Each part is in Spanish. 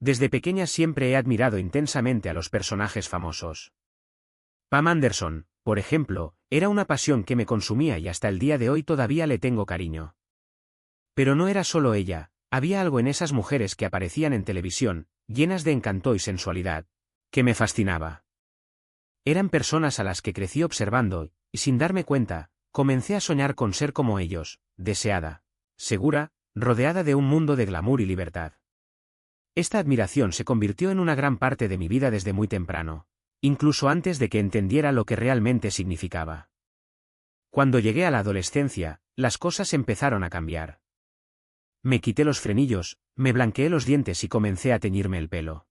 Desde pequeña siempre he admirado intensamente a los personajes famosos. Pam Anderson, por ejemplo, era una pasión que me consumía y hasta el día de hoy todavía le tengo cariño. Pero no era solo ella, había algo en esas mujeres que aparecían en televisión, llenas de encanto y sensualidad, que me fascinaba. Eran personas a las que crecí observando, y sin darme cuenta, comencé a soñar con ser como ellos, deseada, segura, rodeada de un mundo de glamour y libertad. Esta admiración se convirtió en una gran parte de mi vida desde muy temprano, incluso antes de que entendiera lo que realmente significaba. Cuando llegué a la adolescencia, las cosas empezaron a cambiar. Me quité los frenillos, me blanqueé los dientes y comencé a teñirme el pelo.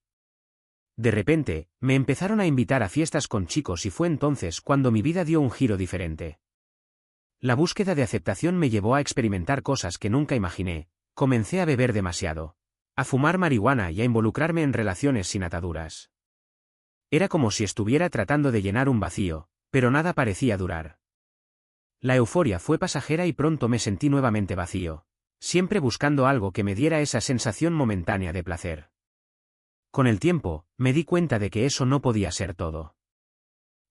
De repente, me empezaron a invitar a fiestas con chicos y fue entonces cuando mi vida dio un giro diferente. La búsqueda de aceptación me llevó a experimentar cosas que nunca imaginé, comencé a beber demasiado, a fumar marihuana y a involucrarme en relaciones sin ataduras. Era como si estuviera tratando de llenar un vacío, pero nada parecía durar. La euforia fue pasajera y pronto me sentí nuevamente vacío, siempre buscando algo que me diera esa sensación momentánea de placer. Con el tiempo, me di cuenta de que eso no podía ser todo.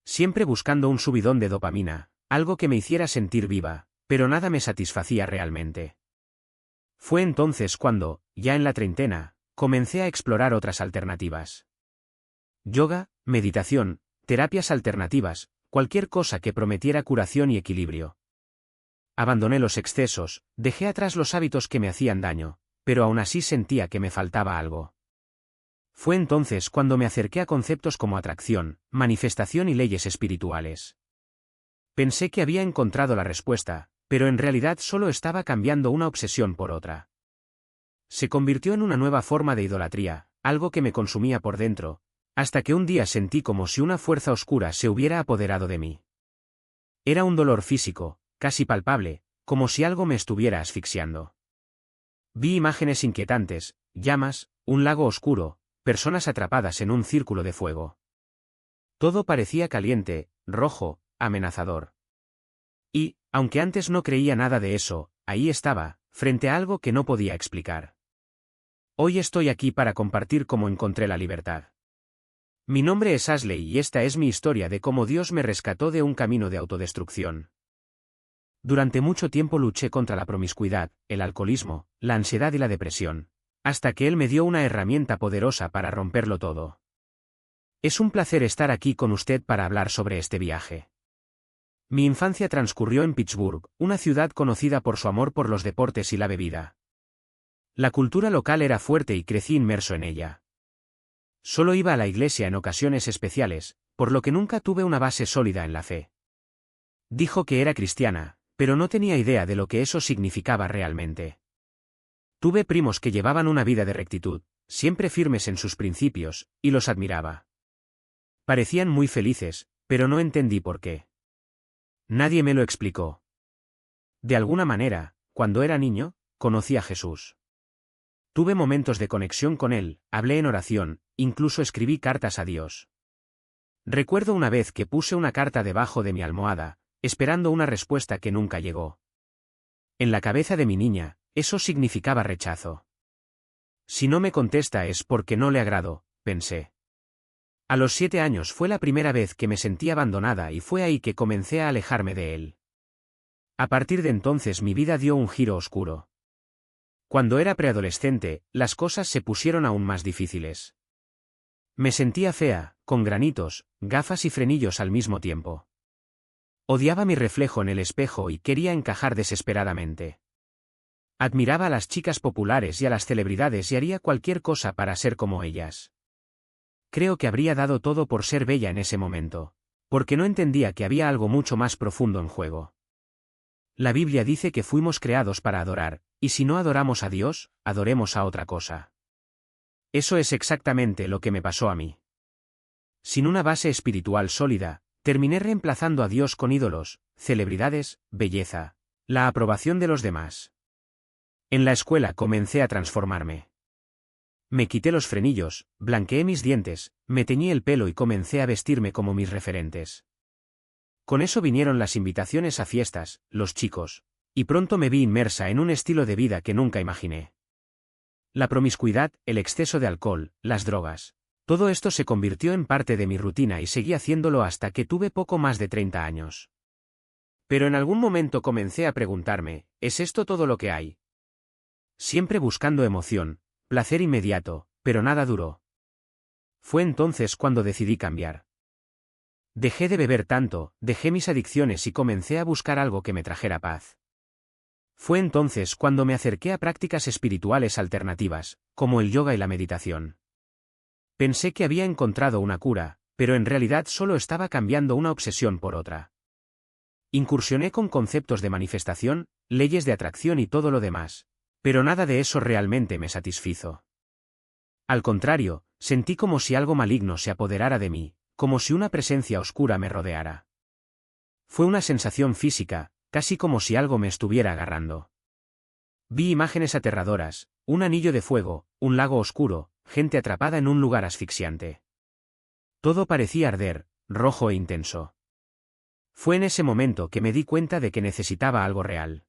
Siempre buscando un subidón de dopamina, algo que me hiciera sentir viva, pero nada me satisfacía realmente. Fue entonces cuando, ya en la treintena, comencé a explorar otras alternativas. Yoga, meditación, terapias alternativas, cualquier cosa que prometiera curación y equilibrio. Abandoné los excesos, dejé atrás los hábitos que me hacían daño, pero aún así sentía que me faltaba algo. Fue entonces cuando me acerqué a conceptos como atracción, manifestación y leyes espirituales. Pensé que había encontrado la respuesta, pero en realidad solo estaba cambiando una obsesión por otra. Se convirtió en una nueva forma de idolatría, algo que me consumía por dentro, hasta que un día sentí como si una fuerza oscura se hubiera apoderado de mí. Era un dolor físico, casi palpable, como si algo me estuviera asfixiando. Vi imágenes inquietantes, llamas, un lago oscuro, personas atrapadas en un círculo de fuego. Todo parecía caliente, rojo, amenazador. Y, aunque antes no creía nada de eso, ahí estaba, frente a algo que no podía explicar. Hoy estoy aquí para compartir cómo encontré la libertad. Mi nombre es Ashley y esta es mi historia de cómo Dios me rescató de un camino de autodestrucción. Durante mucho tiempo luché contra la promiscuidad, el alcoholismo, la ansiedad y la depresión, hasta que Él me dio una herramienta poderosa para romperlo todo. Es un placer estar aquí con usted para hablar sobre este viaje. Mi infancia transcurrió en Pittsburgh, una ciudad conocida por su amor por los deportes y la bebida. La cultura local era fuerte y crecí inmerso en ella. Solo iba a la iglesia en ocasiones especiales, por lo que nunca tuve una base sólida en la fe. Dijo que era cristiana, pero no tenía idea de lo que eso significaba realmente. Tuve primos que llevaban una vida de rectitud, siempre firmes en sus principios, y los admiraba. Parecían muy felices, pero no entendí por qué. Nadie me lo explicó. De alguna manera, cuando era niño, conocí a Jesús. Tuve momentos de conexión con Él, hablé en oración, incluso escribí cartas a Dios. Recuerdo una vez que puse una carta debajo de mi almohada, esperando una respuesta que nunca llegó. En la cabeza de mi niña, eso significaba rechazo. Si no me contesta es porque no le agrado, pensé. A los 7 años fue la primera vez que me sentí abandonada y fue ahí que comencé a alejarme de Él. A partir de entonces mi vida dio un giro oscuro. Cuando era preadolescente, las cosas se pusieron aún más difíciles. Me sentía fea, con granitos, gafas y frenillos al mismo tiempo. Odiaba mi reflejo en el espejo y quería encajar desesperadamente. Admiraba a las chicas populares y a las celebridades y haría cualquier cosa para ser como ellas. Creo que habría dado todo por ser bella en ese momento, porque no entendía que había algo mucho más profundo en juego. La Biblia dice que fuimos creados para adorar, y si no adoramos a Dios, adoremos a otra cosa. Eso es exactamente lo que me pasó a mí. Sin una base espiritual sólida, terminé reemplazando a Dios con ídolos, celebridades, belleza, la aprobación de los demás. En la escuela comencé a transformarme. Me quité los frenillos, blanqueé mis dientes, me teñí el pelo y comencé a vestirme como mis referentes. Con eso vinieron las invitaciones a fiestas, los chicos, y pronto me vi inmersa en un estilo de vida que nunca imaginé. La promiscuidad, el exceso de alcohol, las drogas. Todo esto se convirtió en parte de mi rutina y seguí haciéndolo hasta que tuve poco más de 30 años. Pero en algún momento comencé a preguntarme, ¿es esto todo lo que hay? Siempre buscando emoción, placer inmediato, pero nada duró. Fue entonces cuando decidí cambiar. Dejé de beber tanto, dejé mis adicciones y comencé a buscar algo que me trajera paz. Fue entonces cuando me acerqué a prácticas espirituales alternativas, como el yoga y la meditación. Pensé que había encontrado una cura, pero en realidad solo estaba cambiando una obsesión por otra. Incursioné con conceptos de manifestación, leyes de atracción y todo lo demás, pero nada de eso realmente me satisfizo. Al contrario, sentí como si algo maligno se apoderara de mí, como si una presencia oscura me rodeara. Fue una sensación física, casi como si algo me estuviera agarrando. Vi imágenes aterradoras, un anillo de fuego, un lago oscuro, gente atrapada en un lugar asfixiante. Todo parecía arder, rojo e intenso. Fue en ese momento que me di cuenta de que necesitaba algo real.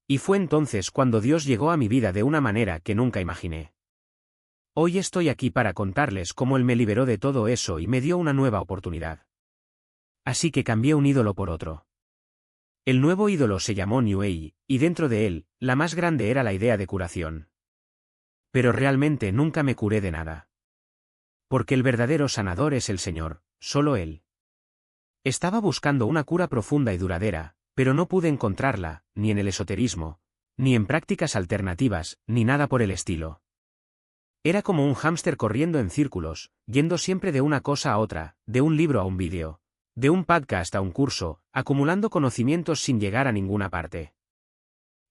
Y fue entonces cuando Dios llegó a mi vida de una manera que nunca imaginé. Hoy estoy aquí para contarles cómo Él me liberó de todo eso y me dio una nueva oportunidad. Así que cambié un ídolo por otro. El nuevo ídolo se llamó New Age, y dentro de él, la más grande era la idea de curación. Pero realmente nunca me curé de nada. Porque el verdadero sanador es el Señor, solo Él. Estaba buscando una cura profunda y duradera, pero no pude encontrarla, ni en el esoterismo, ni en prácticas alternativas, ni nada por el estilo. Era como un hámster corriendo en círculos, yendo siempre de una cosa a otra, de un libro a un vídeo, de un podcast a un curso, acumulando conocimientos sin llegar a ninguna parte.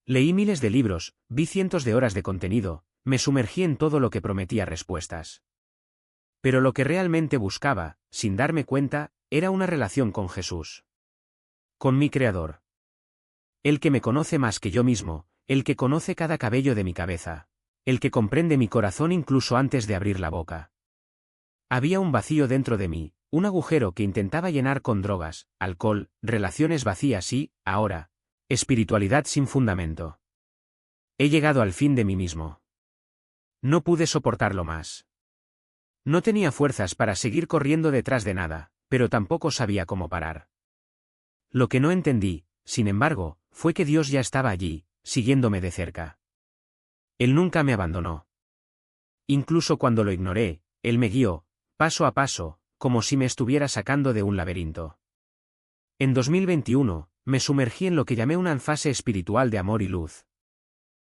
Leí miles de libros, vi cientos de horas de contenido, me sumergí en todo lo que prometía respuestas. Pero lo que realmente buscaba, sin darme cuenta, era una relación con Jesús. Con mi Creador. El que me conoce más que yo mismo, el que conoce cada cabello de mi cabeza, el que comprende mi corazón incluso antes de abrir la boca. Había un vacío dentro de mí, un agujero que intentaba llenar con drogas, alcohol, relaciones vacías y, ahora, espiritualidad sin fundamento. He llegado al fin de mí mismo. No pude soportarlo más. No tenía fuerzas para seguir corriendo detrás de nada, pero tampoco sabía cómo parar. Lo que no entendí, sin embargo, fue que Dios ya estaba allí, siguiéndome de cerca. Él nunca me abandonó. Incluso cuando lo ignoré, Él me guió, paso a paso, como si me estuviera sacando de un laberinto. En 2021, me sumergí en lo que llamé una fase espiritual de amor y luz.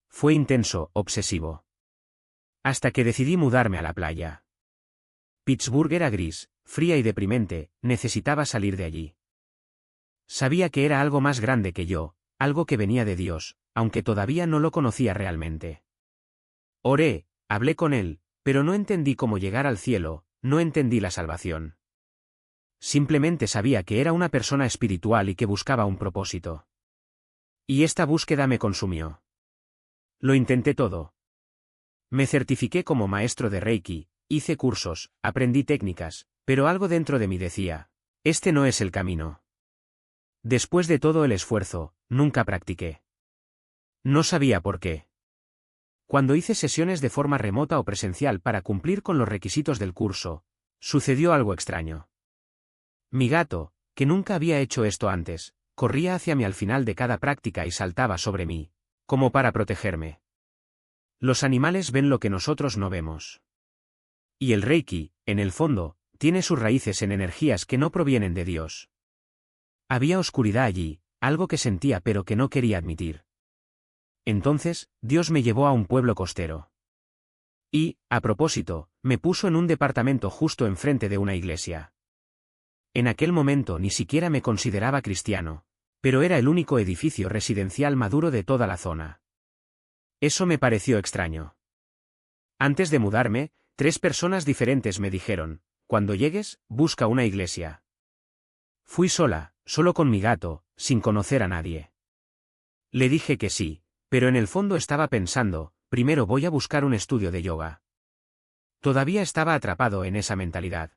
Fue intenso, obsesivo. Hasta que decidí mudarme a la playa. Pittsburgh era gris, fría y deprimente, necesitaba salir de allí. Sabía que era algo más grande que yo, algo que venía de Dios, aunque todavía no lo conocía realmente. Oré, hablé con Él, pero no entendí cómo llegar al cielo, no entendí la salvación. Simplemente sabía que era una persona espiritual y que buscaba un propósito. Y esta búsqueda me consumió. Lo intenté todo. Me certifiqué como maestro de Reiki, hice cursos, aprendí técnicas, pero algo dentro de mí decía, este no es el camino. Después de todo el esfuerzo, nunca practiqué. No sabía por qué. Cuando hice sesiones de forma remota o presencial para cumplir con los requisitos del curso, sucedió algo extraño. Mi gato, que nunca había hecho esto antes, corría hacia mí al final de cada práctica y saltaba sobre mí, como para protegerme. Los animales ven lo que nosotros no vemos. Y el Reiki, en el fondo, tiene sus raíces en energías que no provienen de Dios. Había oscuridad allí, algo que sentía pero que no quería admitir. Entonces, Dios me llevó a un pueblo costero. Y, a propósito, me puso en un departamento justo enfrente de una iglesia. En aquel momento ni siquiera me consideraba cristiano, pero era el único edificio residencial maduro de toda la zona. Eso me pareció extraño. Antes de mudarme, 3 personas diferentes me dijeron, cuando llegues, busca una iglesia. Fui sola, solo con mi gato, sin conocer a nadie. Le dije que sí, pero en el fondo estaba pensando, primero voy a buscar un estudio de yoga. Todavía estaba atrapado en esa mentalidad.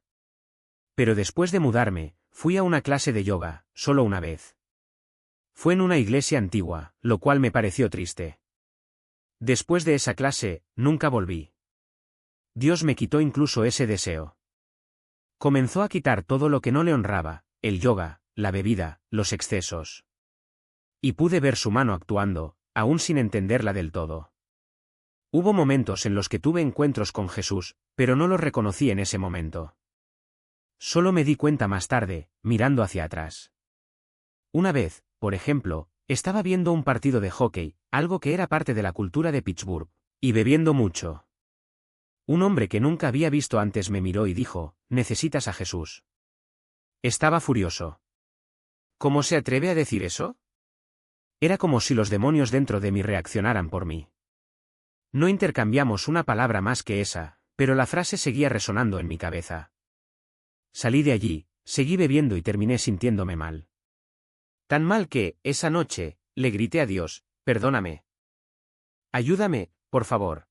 Pero después de mudarme, fui a una clase de yoga, solo una vez. Fue en una iglesia antigua, lo cual me pareció triste. Después de esa clase, nunca volví. Dios me quitó incluso ese deseo. Comenzó a quitar todo lo que no le honraba, el yoga, la bebida, los excesos. Y pude ver su mano actuando, aún sin entenderla del todo. Hubo momentos en los que tuve encuentros con Jesús, pero no los reconocí en ese momento. Solo me di cuenta más tarde, mirando hacia atrás. Una vez, por ejemplo, estaba viendo un partido de hockey, algo que era parte de la cultura de Pittsburgh, y bebiendo mucho. Un hombre que nunca había visto antes me miró y dijo, «¿Necesitas a Jesús?» Estaba furioso. ¿Cómo se atreve a decir eso? Era como si los demonios dentro de mí reaccionaran por mí. No intercambiamos una palabra más que esa, pero la frase seguía resonando en mi cabeza. Salí de allí, seguí bebiendo y terminé sintiéndome mal. Tan mal que, esa noche, le grité a Dios, «Perdóname. Ayúdame, por favor».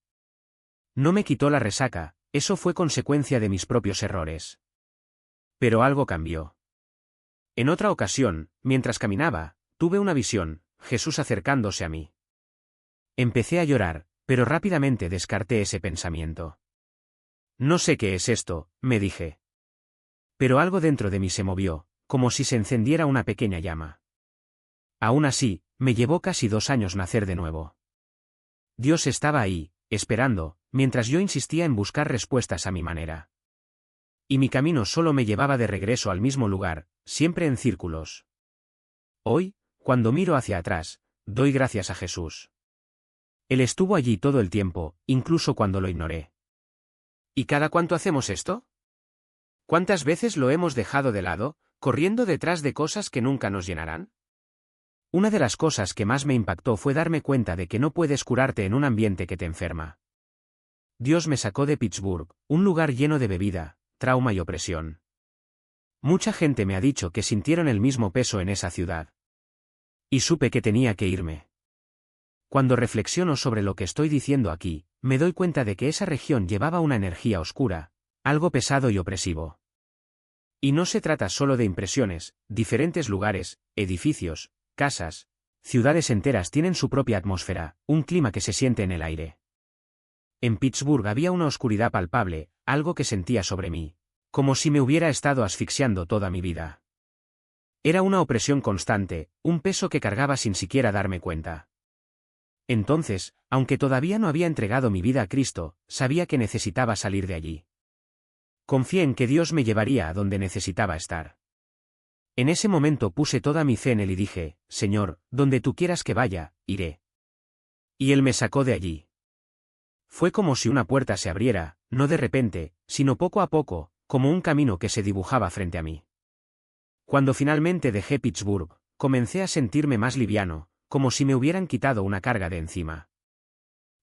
No me quitó la resaca, eso fue consecuencia de mis propios errores. Pero algo cambió. En otra ocasión, mientras caminaba, tuve una visión, Jesús acercándose a mí. Empecé a llorar, pero rápidamente descarté ese pensamiento. No sé qué es esto, me dije. Pero algo dentro de mí se movió, como si se encendiera una pequeña llama. Aún así, me llevó casi 2 años nacer de nuevo. Dios estaba ahí, esperando, mientras yo insistía en buscar respuestas a mi manera. Y mi camino solo me llevaba de regreso al mismo lugar, siempre en círculos. Hoy, cuando miro hacia atrás, doy gracias a Jesús. Él estuvo allí todo el tiempo, incluso cuando lo ignoré. ¿Y cada cuánto hacemos esto? ¿Cuántas veces lo hemos dejado de lado, corriendo detrás de cosas que nunca nos llenarán? Una de las cosas que más me impactó fue darme cuenta de que no puedes curarte en un ambiente que te enferma. Dios me sacó de Pittsburgh, un lugar lleno de bebida, trauma y opresión. Mucha gente me ha dicho que sintieron el mismo peso en esa ciudad. Y supe que tenía que irme. Cuando reflexiono sobre lo que estoy diciendo aquí, me doy cuenta de que esa región llevaba una energía oscura, algo pesado y opresivo. Y no se trata solo de impresiones, diferentes lugares, edificios, casas, ciudades enteras tienen su propia atmósfera, un clima que se siente en el aire. En Pittsburgh había una oscuridad palpable, algo que sentía sobre mí, como si me hubiera estado asfixiando toda mi vida. Era una opresión constante, un peso que cargaba sin siquiera darme cuenta. Entonces, aunque todavía no había entregado mi vida a Cristo, sabía que necesitaba salir de allí. Confié en que Dios me llevaría a donde necesitaba estar. En ese momento puse toda mi fe en Él y dije, «Señor, donde tú quieras que vaya, iré». Y Él me sacó de allí. Fue como si una puerta se abriera, no de repente, sino poco a poco, como un camino que se dibujaba frente a mí. Cuando finalmente dejé Pittsburgh, comencé a sentirme más liviano, como si me hubieran quitado una carga de encima.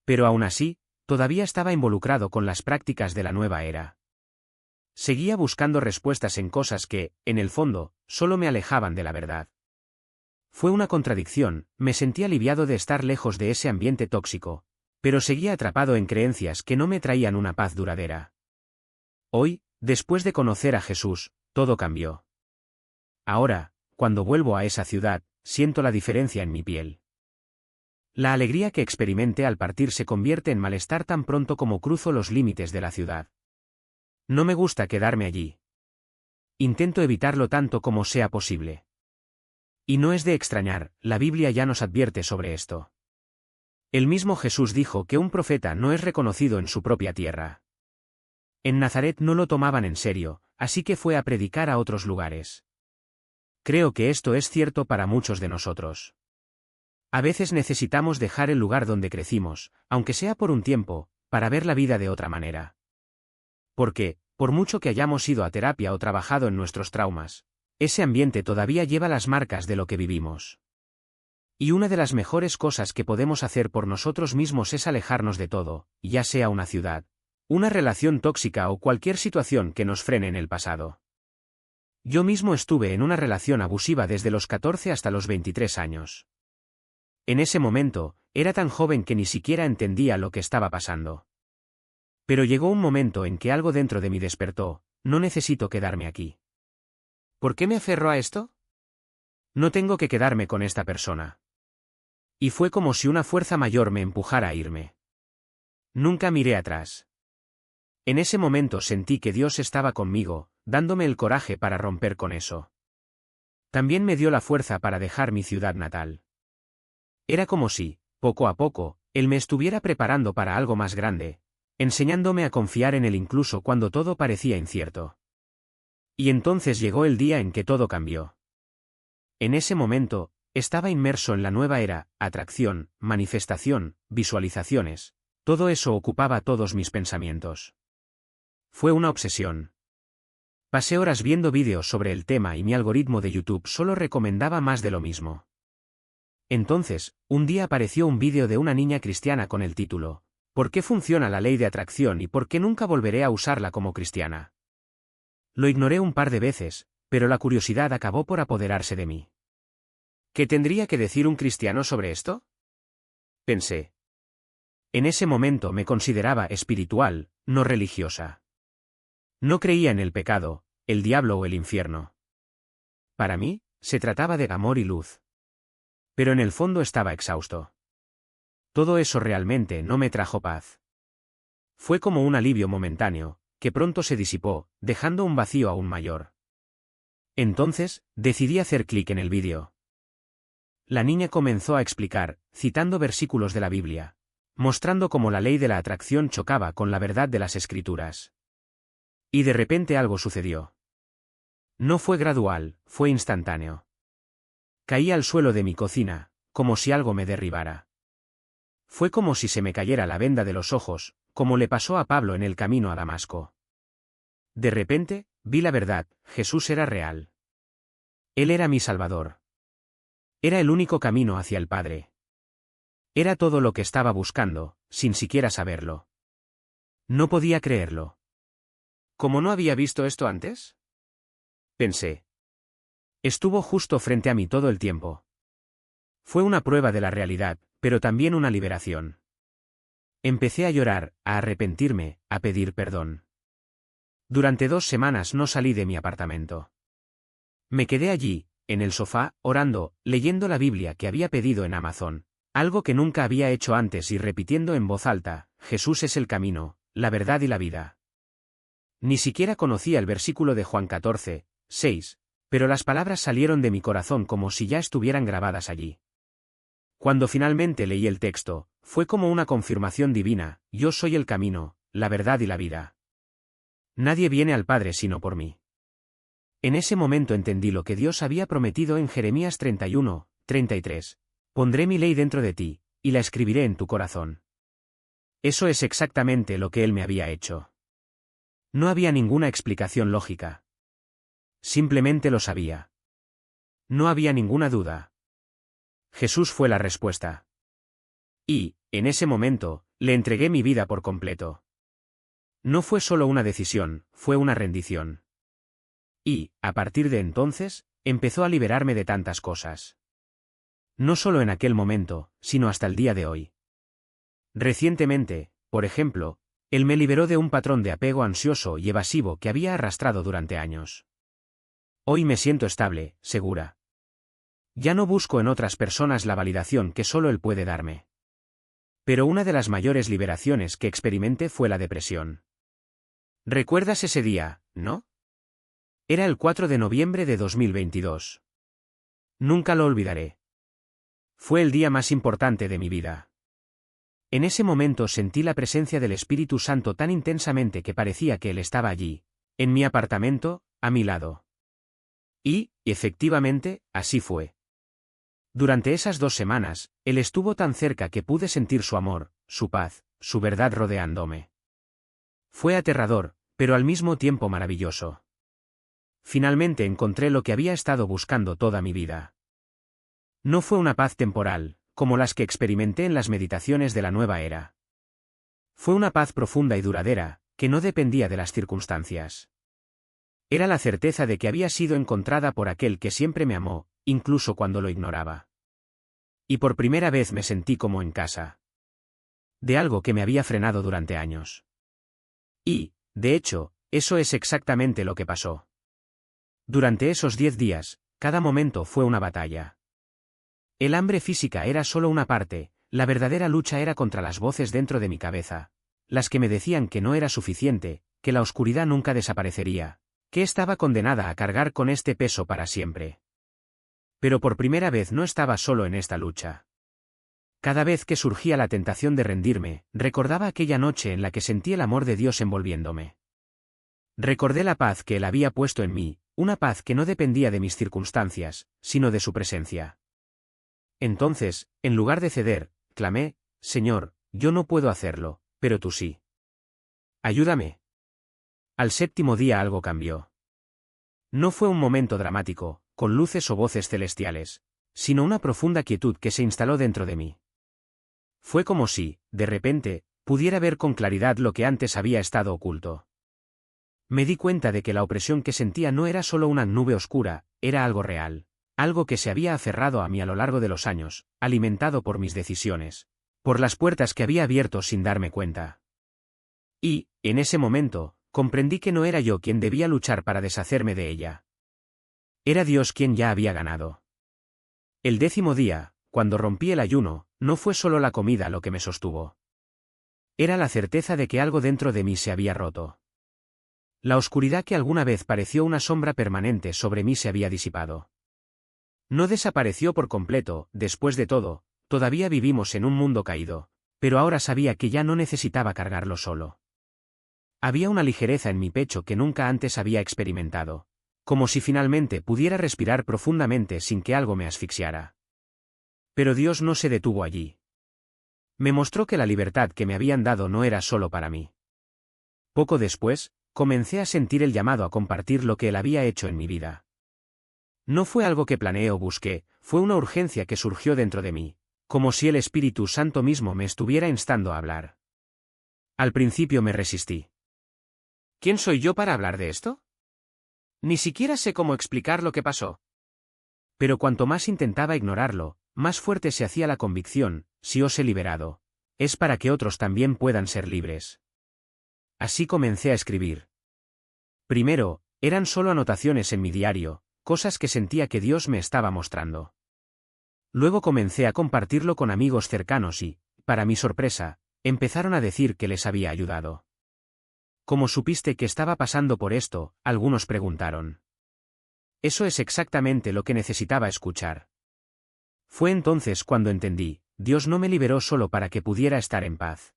Pero aún así, todavía estaba involucrado con las prácticas de la nueva era. Seguía buscando respuestas en cosas que, en el fondo, solo me alejaban de la verdad. Fue una contradicción, me sentí aliviado de estar lejos de ese ambiente tóxico, pero seguía atrapado en creencias que no me traían una paz duradera. Hoy, después de conocer a Jesús, todo cambió. Ahora, cuando vuelvo a esa ciudad, siento la diferencia en mi piel. La alegría que experimenté al partir se convierte en malestar tan pronto como cruzo los límites de la ciudad. No me gusta quedarme allí. Intento evitarlo tanto como sea posible. Y no es de extrañar, la Biblia ya nos advierte sobre esto. El mismo Jesús dijo que un profeta no es reconocido en su propia tierra. En Nazaret no lo tomaban en serio, así que fue a predicar a otros lugares. Creo que esto es cierto para muchos de nosotros. A veces necesitamos dejar el lugar donde crecimos, aunque sea por un tiempo, para ver la vida de otra manera. Porque, por mucho que hayamos ido a terapia o trabajado en nuestros traumas, ese ambiente todavía lleva las marcas de lo que vivimos. Y una de las mejores cosas que podemos hacer por nosotros mismos es alejarnos de todo, ya sea una ciudad, una relación tóxica o cualquier situación que nos frene en el pasado. Yo mismo estuve en una relación abusiva desde los 14 hasta los 23 años. En ese momento, era tan joven que ni siquiera entendía lo que estaba pasando. Pero llegó un momento en que algo dentro de mí despertó, no necesito quedarme aquí. ¿Por qué me aferro a esto? No tengo que quedarme con esta persona. Y fue como si una fuerza mayor me empujara a irme. Nunca miré atrás. En ese momento sentí que Dios estaba conmigo, dándome el coraje para romper con eso. También me dio la fuerza para dejar mi ciudad natal. Era como si, poco a poco, Él me estuviera preparando para algo más grande, enseñándome a confiar en Él incluso cuando todo parecía incierto. Y entonces llegó el día en que todo cambió. En ese momento, estaba inmerso en la nueva era, atracción, manifestación, visualizaciones. Todo eso ocupaba todos mis pensamientos. Fue una obsesión. Pasé horas viendo vídeos sobre el tema y mi algoritmo de YouTube solo recomendaba más de lo mismo. Entonces, un día apareció un vídeo de una niña cristiana con el título, ¿Por qué funciona la ley de atracción y por qué nunca volveré a usarla como cristiana? Lo ignoré un par de veces, pero la curiosidad acabó por apoderarse de mí. ¿Qué tendría que decir un cristiano sobre esto?, pensé. En ese momento me consideraba espiritual, no religiosa. No creía en el pecado, el diablo o el infierno. Para mí, se trataba de amor y luz. Pero en el fondo estaba exhausto. Todo eso realmente no me trajo paz. Fue como un alivio momentáneo, que pronto se disipó, dejando un vacío aún mayor. Entonces, decidí hacer clic en el vídeo. La niña comenzó a explicar, citando versículos de la Biblia, mostrando cómo la ley de la atracción chocaba con la verdad de las Escrituras. Y de repente algo sucedió. No fue gradual, fue instantáneo. Caí al suelo de mi cocina, como si algo me derribara. Fue como si se me cayera la venda de los ojos, como le pasó a Pablo en el camino a Damasco. De repente, vi la verdad, Jesús era real. Él era mi Salvador. Era el único camino hacia el Padre. Era todo lo que estaba buscando, sin siquiera saberlo. No podía creerlo. ¿Cómo no había visto esto antes?, pensé. Estuvo justo frente a mí todo el tiempo. Fue una prueba de la realidad, pero también una liberación. Empecé a llorar, a arrepentirme, a pedir perdón. Durante 2 semanas no salí de mi apartamento. Me quedé allí, en el sofá, orando, leyendo la Biblia que había pedido en Amazon, algo que nunca había hecho antes y repitiendo en voz alta, Jesús es el camino, la verdad y la vida. Ni siquiera conocía el versículo de Juan 14:6, pero las palabras salieron de mi corazón como si ya estuvieran grabadas allí. Cuando finalmente leí el texto, fue como una confirmación divina, yo soy el camino, la verdad y la vida. Nadie viene al Padre sino por mí. En ese momento entendí lo que Dios había prometido en Jeremías 31:33. Pondré mi ley dentro de ti, y la escribiré en tu corazón. Eso es exactamente lo que Él me había hecho. No había ninguna explicación lógica. Simplemente lo sabía. No había ninguna duda. Jesús fue la respuesta. Y, en ese momento, le entregué mi vida por completo. No fue solo una decisión, fue una rendición. Y, a partir de entonces, empezó a liberarme de tantas cosas. No solo en aquel momento, sino hasta el día de hoy. Recientemente, por ejemplo, Él me liberó de un patrón de apego ansioso y evasivo que había arrastrado durante años. Hoy me siento estable, segura. Ya no busco en otras personas la validación que solo Él puede darme. Pero una de las mayores liberaciones que experimenté fue la depresión. ¿Recuerdas ese día, no? Era el 4 de noviembre de 2022. Nunca lo olvidaré. Fue el día más importante de mi vida. En ese momento sentí la presencia del Espíritu Santo tan intensamente que parecía que Él estaba allí, en mi apartamento, a mi lado. Y, efectivamente, así fue. Durante esas 2 semanas, Él estuvo tan cerca que pude sentir su amor, su paz, su verdad rodeándome. Fue aterrador, pero al mismo tiempo maravilloso. Finalmente encontré lo que había estado buscando toda mi vida. No fue una paz temporal, como las que experimenté en las meditaciones de la nueva era. Fue una paz profunda y duradera, que no dependía de las circunstancias. Era la certeza de que había sido encontrada por aquel que siempre me amó, incluso cuando lo ignoraba. Y por primera vez me sentí como en casa. De algo que me había frenado durante años. Y, de hecho, eso es exactamente lo que pasó. Durante esos 10 días, cada momento fue una batalla. El hambre física era solo una parte, la verdadera lucha era contra las voces dentro de mi cabeza. Las que me decían que no era suficiente, que la oscuridad nunca desaparecería, que estaba condenada a cargar con este peso para siempre. Pero por primera vez no estaba solo en esta lucha. Cada vez que surgía la tentación de rendirme, recordaba aquella noche en la que sentí el amor de Dios envolviéndome. Recordé la paz que Él había puesto en mí, una paz que no dependía de mis circunstancias, sino de su presencia. Entonces, en lugar de ceder, clamé: Señor, yo no puedo hacerlo, pero tú sí. Ayúdame. Al séptimo día algo cambió. No fue un momento dramático, con luces o voces celestiales, sino una profunda quietud que se instaló dentro de mí. Fue como si, de repente, pudiera ver con claridad lo que antes había estado oculto. Me di cuenta de que la opresión que sentía no era solo una nube oscura, era algo real, algo que se había aferrado a mí a lo largo de los años, alimentado por mis decisiones, por las puertas que había abierto sin darme cuenta. Y, en ese momento, comprendí que no era yo quien debía luchar para deshacerme de ella. Era Dios quien ya había ganado. El 10º día, cuando rompí el ayuno, no fue solo la comida lo que me sostuvo. Era la certeza de que algo dentro de mí se había roto. La oscuridad que alguna vez pareció una sombra permanente sobre mí se había disipado. No desapareció por completo, después de todo, todavía vivimos en un mundo caído, pero ahora sabía que ya no necesitaba cargarlo solo. Había una ligereza en mi pecho que nunca antes había experimentado, como si finalmente pudiera respirar profundamente sin que algo me asfixiara. Pero Dios no se detuvo allí. Me mostró que la libertad que me habían dado no era solo para mí. Poco después, comencé a sentir el llamado a compartir lo que Él había hecho en mi vida. No fue algo que planeé o busqué, fue una urgencia que surgió dentro de mí, como si el Espíritu Santo mismo me estuviera instando a hablar. Al principio me resistí. ¿Quién soy yo para hablar de esto? Ni siquiera sé cómo explicar lo que pasó. Pero cuanto más intentaba ignorarlo, más fuerte se hacía la convicción: si os he liberado, es para que otros también puedan ser libres. Así comencé a escribir. Primero, eran solo anotaciones en mi diario, cosas que sentía que Dios me estaba mostrando. Luego comencé a compartirlo con amigos cercanos y, para mi sorpresa, empezaron a decir que les había ayudado. ¿Cómo supiste que estaba pasando por esto?, algunos preguntaron. Eso es exactamente lo que necesitaba escuchar. Fue entonces cuando entendí: Dios no me liberó solo para que pudiera estar en paz.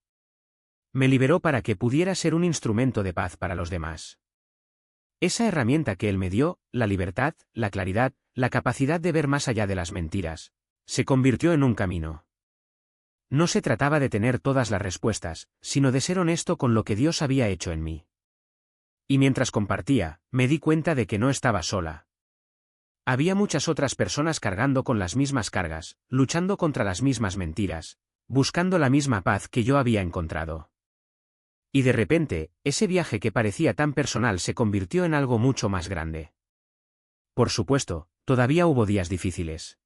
Me liberó para que pudiera ser un instrumento de paz para los demás. Esa herramienta que Él me dio, la libertad, la claridad, la capacidad de ver más allá de las mentiras, se convirtió en un camino. No se trataba de tener todas las respuestas, sino de ser honesto con lo que Dios había hecho en mí. Y mientras compartía, me di cuenta de que no estaba sola. Había muchas otras personas cargando con las mismas cargas, luchando contra las mismas mentiras, buscando la misma paz que yo había encontrado. Y de repente, ese viaje que parecía tan personal se convirtió en algo mucho más grande. Por supuesto, todavía hubo días difíciles.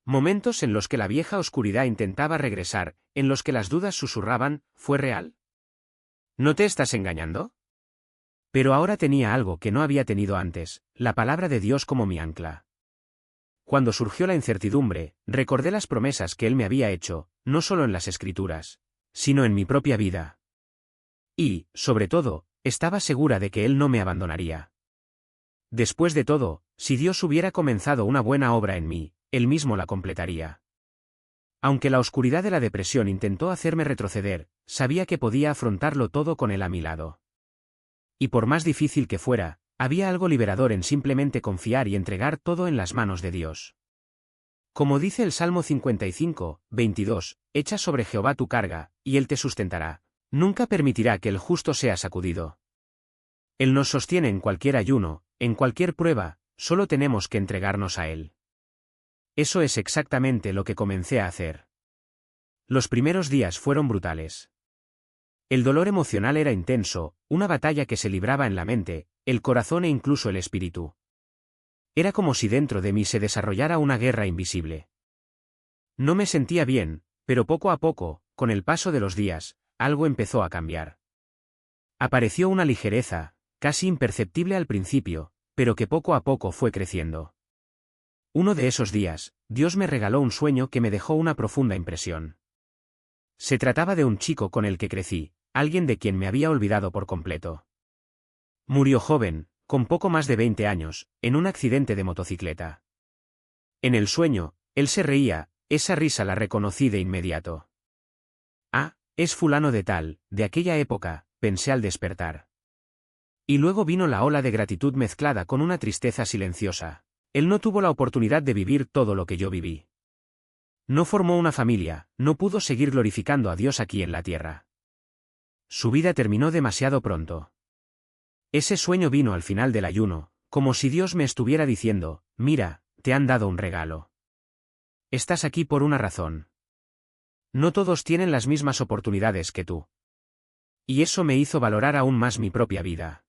Momentos en los que la vieja oscuridad intentaba regresar, en los que las dudas susurraban: ¿fue real? ¿No te estás engañando? Pero ahora tenía algo que no había tenido antes: la palabra de Dios como mi ancla. Cuando surgió la incertidumbre, recordé las promesas que Él me había hecho, no solo en las Escrituras, sino en mi propia vida. Y, sobre todo, estaba segura de que Él no me abandonaría. Después de todo, si Dios hubiera comenzado una buena obra en mí, Él mismo la completaría. Aunque la oscuridad de la depresión intentó hacerme retroceder, sabía que podía afrontarlo todo con Él a mi lado. Y por más difícil que fuera, había algo liberador en simplemente confiar y entregar todo en las manos de Dios. Como dice el Salmo 55, 22, echa sobre Jehová tu carga, y Él te sustentará. Nunca permitirá que el justo sea sacudido. Él nos sostiene en cualquier ayuno, en cualquier prueba, solo tenemos que entregarnos a Él. Eso es exactamente lo que comencé a hacer. Los primeros días fueron brutales. El dolor emocional era intenso, una batalla que se libraba en la mente, el corazón e incluso el espíritu. Era como si dentro de mí se desarrollara una guerra invisible. No me sentía bien, pero poco a poco, con el paso de los días, algo empezó a cambiar. Apareció una ligereza, casi imperceptible al principio, pero que poco a poco fue creciendo. Uno de esos días, Dios me regaló un sueño que me dejó una profunda impresión. Se trataba de un chico con el que crecí, alguien de quien me había olvidado por completo. Murió joven, con poco más de 20 años, en un accidente de motocicleta. En el sueño, él se reía, esa risa la reconocí de inmediato. Ah, es fulano de tal, de aquella época, pensé al despertar. Y luego vino la ola de gratitud mezclada con una tristeza silenciosa. Él no tuvo la oportunidad de vivir todo lo que yo viví. No formó una familia, no pudo seguir glorificando a Dios aquí en la tierra. Su vida terminó demasiado pronto. Ese sueño vino al final del ayuno, como si Dios me estuviera diciendo, mira, te han dado un regalo. Estás aquí por una razón. No todos tienen las mismas oportunidades que tú. Y eso me hizo valorar aún más mi propia vida.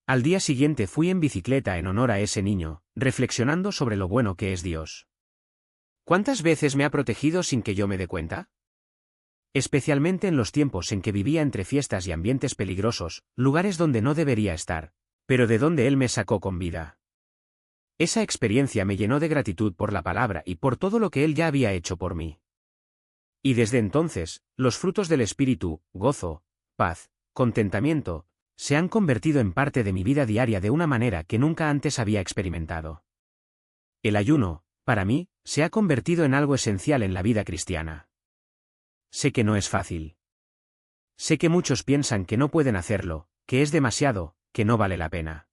Al día siguiente fui en bicicleta en honor a ese niño, reflexionando sobre lo bueno que es Dios. ¿Cuántas veces me ha protegido sin que yo me dé cuenta? Especialmente en los tiempos en que vivía entre fiestas y ambientes peligrosos, lugares donde no debería estar, pero de donde Él me sacó con vida. Esa experiencia me llenó de gratitud por la palabra y por todo lo que Él ya había hecho por mí. Y desde entonces, los frutos del Espíritu, gozo, paz, contentamiento, se han convertido en parte de mi vida diaria de una manera que nunca antes había experimentado. El ayuno, para mí, se ha convertido en algo esencial en la vida cristiana. Sé que no es fácil. Sé que muchos piensan que no pueden hacerlo, que es demasiado, que no vale la pena.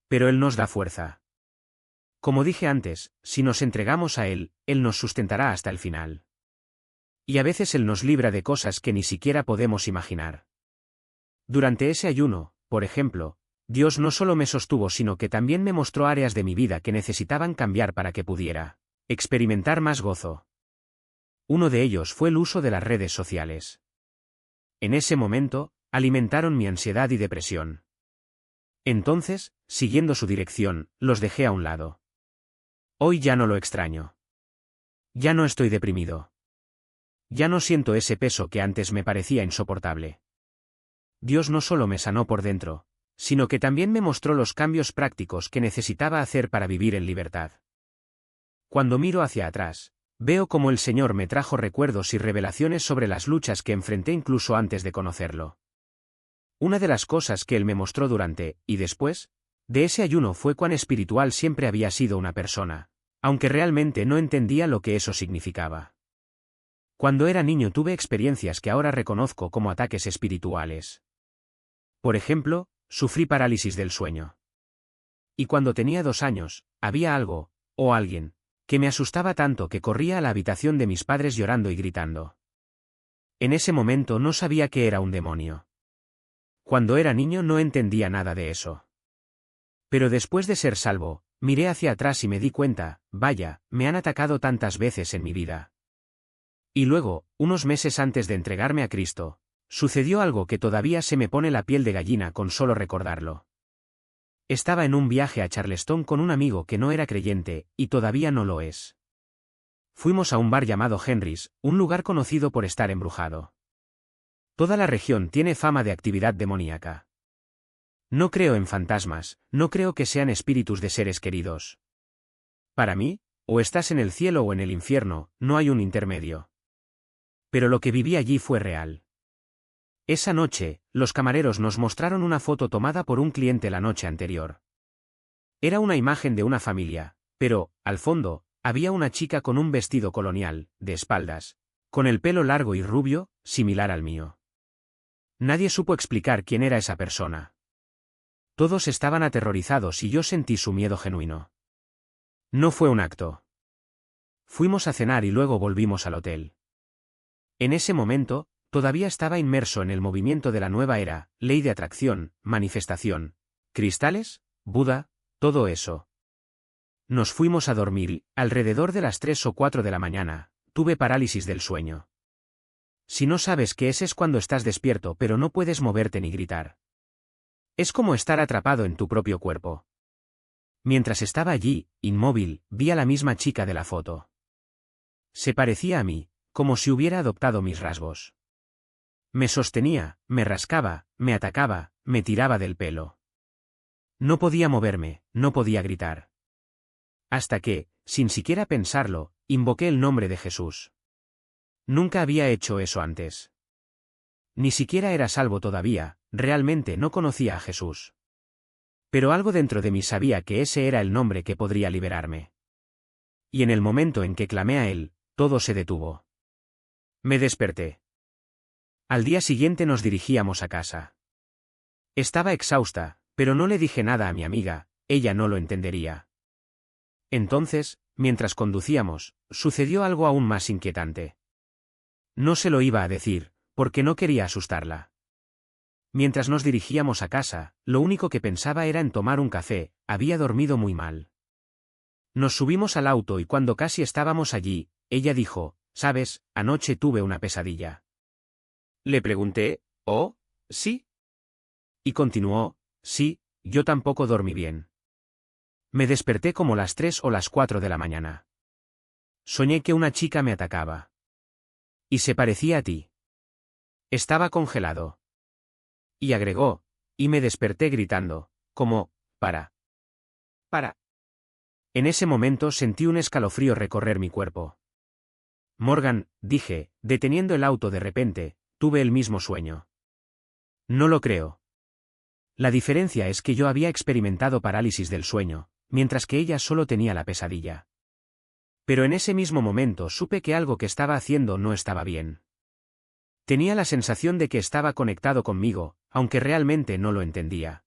Pero Él nos da fuerza. Como dije antes, si nos entregamos a Él, Él nos sustentará hasta el final. Y a veces Él nos libra de cosas que ni siquiera podemos imaginar. Durante ese ayuno, por ejemplo, Dios no solo me sostuvo sino que también me mostró áreas de mi vida que necesitaban cambiar para que pudiera experimentar más gozo. Uno de ellos fue el uso de las redes sociales. En ese momento, alimentaron mi ansiedad y depresión. Entonces, siguiendo su dirección, los dejé a un lado. Hoy ya no lo extraño. Ya no estoy deprimido. Ya no siento ese peso que antes me parecía insoportable. Dios no solo me sanó por dentro, sino que también me mostró los cambios prácticos que necesitaba hacer para vivir en libertad. Cuando miro hacia atrás, veo cómo el Señor me trajo recuerdos y revelaciones sobre las luchas que enfrenté incluso antes de conocerlo. Una de las cosas que Él me mostró durante, y después, de ese ayuno fue cuán espiritual siempre había sido una persona, aunque realmente no entendía lo que eso significaba. Cuando era niño tuve experiencias que ahora reconozco como ataques espirituales. Por ejemplo, sufrí parálisis del sueño. Y cuando tenía 2 años, había algo, o alguien, que me asustaba tanto que corría a la habitación de mis padres llorando y gritando. En ese momento no sabía que era un demonio. Cuando era niño no entendía nada de eso. Pero después de ser salvo, miré hacia atrás y me di cuenta, vaya, me han atacado tantas veces en mi vida. Y luego, unos meses antes de entregarme a Cristo, sucedió algo que todavía se me pone la piel de gallina con solo recordarlo. Estaba en un viaje a Charleston con un amigo que no era creyente, y todavía no lo es. Fuimos a un bar llamado Henry's, un lugar conocido por estar embrujado. Toda la región tiene fama de actividad demoníaca. No creo en fantasmas, no creo que sean espíritus de seres queridos. Para mí, o estás en el cielo o en el infierno, no hay un intermedio. Pero lo que viví allí fue real. Esa noche, los camareros nos mostraron una foto tomada por un cliente la noche anterior. Era una imagen de una familia, pero, al fondo, había una chica con un vestido colonial, de espaldas, con el pelo largo y rubio, similar al mío. Nadie supo explicar quién era esa persona. Todos estaban aterrorizados y yo sentí su miedo genuino. No fue un acto. Fuimos a cenar y luego volvimos al hotel. En ese momento, todavía estaba inmerso en el movimiento de la nueva era, ley de atracción, manifestación, cristales, Buda, todo eso. Nos fuimos a dormir y, alrededor de las 3 o 4 de la mañana, tuve parálisis del sueño. Si no sabes qué es cuando estás despierto pero no puedes moverte ni gritar. Es como estar atrapado en tu propio cuerpo. Mientras estaba allí, inmóvil, vi a la misma chica de la foto. Se parecía a mí, como si hubiera adoptado mis rasgos. Me sostenía, me rascaba, me atacaba, me tiraba del pelo. No podía moverme, no podía gritar. Hasta que, sin siquiera pensarlo, invoqué el nombre de Jesús. Nunca había hecho eso antes. Ni siquiera era salvo todavía, realmente no conocía a Jesús. Pero algo dentro de mí sabía que ese era el nombre que podría liberarme. Y en el momento en que clamé a él, todo se detuvo. Me desperté. Al día siguiente nos dirigíamos a casa. Estaba exhausta, pero no le dije nada a mi amiga, ella no lo entendería. Entonces, mientras conducíamos, sucedió algo aún más inquietante. No se lo iba a decir, porque no quería asustarla. Mientras nos dirigíamos a casa, lo único que pensaba era en tomar un café, había dormido muy mal. Nos subimos al auto y cuando casi estábamos allí, ella dijo, «¿Sabes, anoche tuve una pesadilla?» Le pregunté, «¿Oh, sí?» Y continuó, «Sí, yo tampoco dormí bien. Me desperté como las 3 o las 4 de la mañana. Soñé que una chica me atacaba. Y se parecía a ti. Estaba congelado». Y agregó, «Y me desperté gritando, como, para. En ese momento sentí un escalofrío recorrer mi cuerpo. Morgan, dije, deteniendo el auto de repente, tuve el mismo sueño. No lo creo. La diferencia es que yo había experimentado parálisis del sueño, mientras que ella solo tenía la pesadilla. Pero en ese mismo momento supe que algo que estaba haciendo no estaba bien. Tenía la sensación de que estaba conectado conmigo, aunque realmente no lo entendía.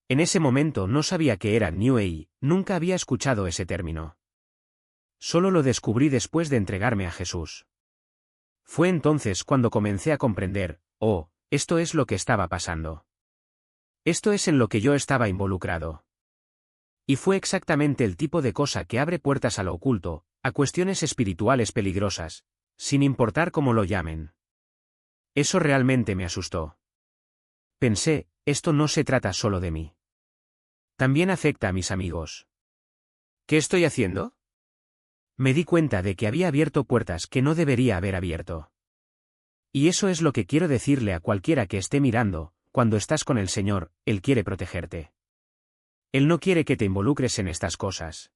En ese momento no sabía qué era New Age, nunca había escuchado ese término. Solo lo descubrí después de entregarme a Jesús. Fue entonces cuando comencé a comprender, oh, esto es lo que estaba pasando. Esto es en lo que yo estaba involucrado. Y fue exactamente el tipo de cosa que abre puertas a lo oculto, a cuestiones espirituales peligrosas, sin importar cómo lo llamen. Eso realmente me asustó. Pensé, esto no se trata solo de mí. También afecta a mis amigos. ¿Qué estoy haciendo? Me di cuenta de que había abierto puertas que no debería haber abierto. Y eso es lo que quiero decirle a cualquiera que esté mirando, cuando estás con el Señor, Él quiere protegerte. Él no quiere que te involucres en estas cosas.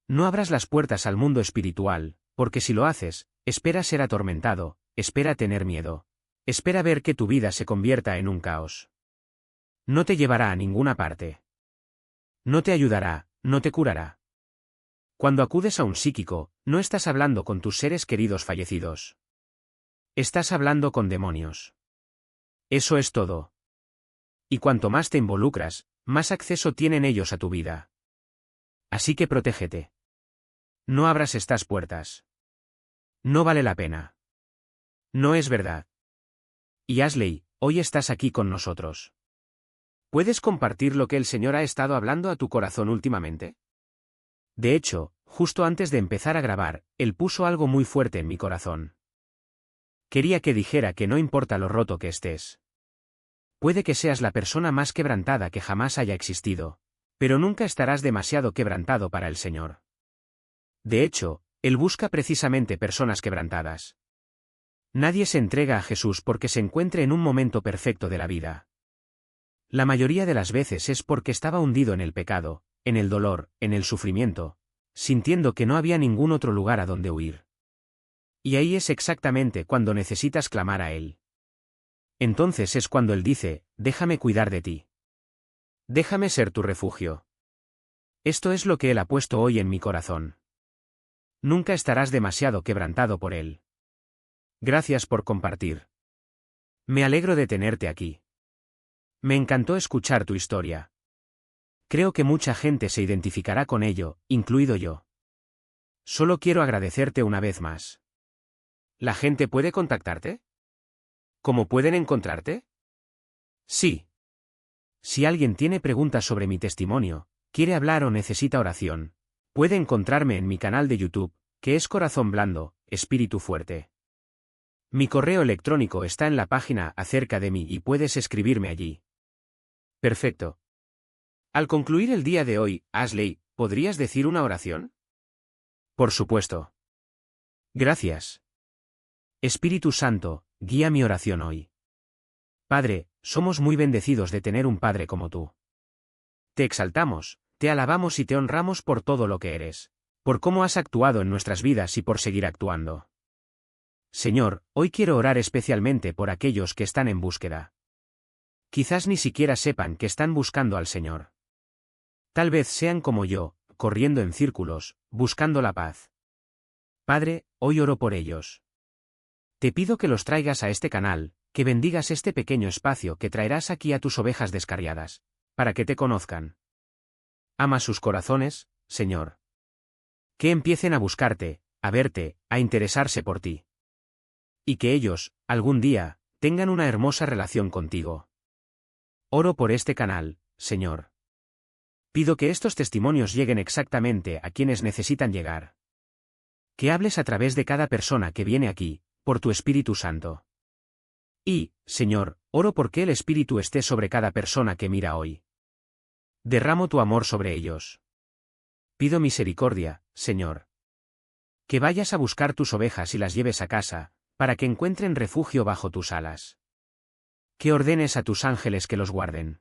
No abras las puertas al mundo espiritual, porque si lo haces, espera ser atormentado, espera tener miedo. Espera ver que tu vida se convierta en un caos. No te llevará a ninguna parte. No te ayudará, no te curará. Cuando acudes a un psíquico, no estás hablando con tus seres queridos fallecidos. Estás hablando con demonios. Eso es todo. Y cuanto más te involucras, más acceso tienen ellos a tu vida. Así que protégete. No abras estas puertas. No vale la pena. No es verdad. Y Ashley, hoy estás aquí con nosotros. ¿Puedes compartir lo que el Señor ha estado hablando a tu corazón últimamente? De hecho, justo antes de empezar a grabar, Él puso algo muy fuerte en mi corazón. Quería que dijera que no importa lo roto que estés. Puede que seas la persona más quebrantada que jamás haya existido, pero nunca estarás demasiado quebrantado para el Señor. De hecho, Él busca precisamente personas quebrantadas. Nadie se entrega a Jesús porque se encuentre en un momento perfecto de la vida. La mayoría de las veces es porque estaba hundido en el pecado, en el dolor, en el sufrimiento, sintiendo que no había ningún otro lugar a donde huir. Y ahí es exactamente cuando necesitas clamar a Él. Entonces es cuando Él dice, déjame cuidar de ti. Déjame ser tu refugio. Esto es lo que Él ha puesto hoy en mi corazón. Nunca estarás demasiado quebrantado por Él. Gracias por compartir. Me alegro de tenerte aquí. Me encantó escuchar tu historia. Creo que mucha gente se identificará con ello, incluido yo. Solo quiero agradecerte una vez más. ¿La gente puede contactarte? ¿Cómo pueden encontrarte? Sí. Si alguien tiene preguntas sobre mi testimonio, quiere hablar o necesita oración, puede encontrarme en mi canal de YouTube, que es Corazón Blando, Espíritu Fuerte. Mi correo electrónico está en la página acerca de mí y puedes escribirme allí. Perfecto. Al concluir el día de hoy, Ashley, ¿podrías decir una oración? Por supuesto. Gracias. Espíritu Santo, guía mi oración hoy. Padre, somos muy bendecidos de tener un Padre como tú. Te exaltamos, te alabamos y te honramos por todo lo que eres, por cómo has actuado en nuestras vidas y por seguir actuando. Señor, hoy quiero orar especialmente por aquellos que están en búsqueda. Quizás ni siquiera sepan que están buscando al Señor. Tal vez sean como yo, corriendo en círculos, buscando la paz. Padre, hoy oro por ellos. Te pido que los traigas a este canal, que bendigas este pequeño espacio que traerás aquí a tus ovejas descarriadas, para que te conozcan. Ama sus corazones, Señor. Que empiecen a buscarte, a verte, a interesarse por ti. Y que ellos, algún día, tengan una hermosa relación contigo. Oro por este canal, Señor. Pido que estos testimonios lleguen exactamente a quienes necesitan llegar. Que hables a través de cada persona que viene aquí, por tu Espíritu Santo. Y, Señor, oro porque el Espíritu esté sobre cada persona que mira hoy. Derramo tu amor sobre ellos. Pido misericordia, Señor. Que vayas a buscar tus ovejas y las lleves a casa, para que encuentren refugio bajo tus alas. Que ordenes a tus ángeles que los guarden.